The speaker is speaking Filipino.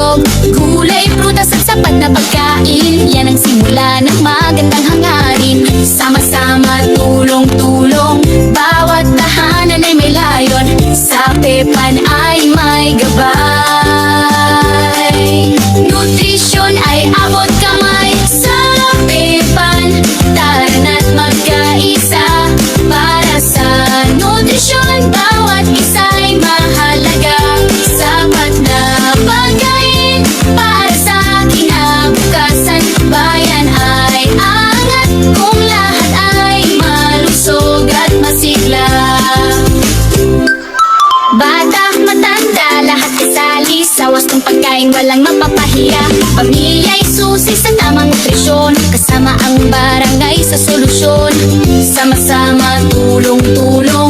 busog. Gulay, prutas at sapat na pagkain, yan ang simula ng magandang hangarin. Sama-sama, tulong-tulong, bawat tahanan ay may layon. Sa Pepan ay may gabay. Nutrisyon ay abot kamay. Sa Pepan, tara na't magkaisa. Para sa nutrisyon, bawat isa'y mahalaga. Sapat na pagkain para sa kinabukasan. Bayan ay angat kung lahat ay malusog at masigla. Bata, matanda, lahat kasali sa wastong pagkain, walang mapapahiya. Pamilya'y susi sa tamang nutrisyon, kasama ang barangay sa solusyon. Sama-sama, tulong-tulong,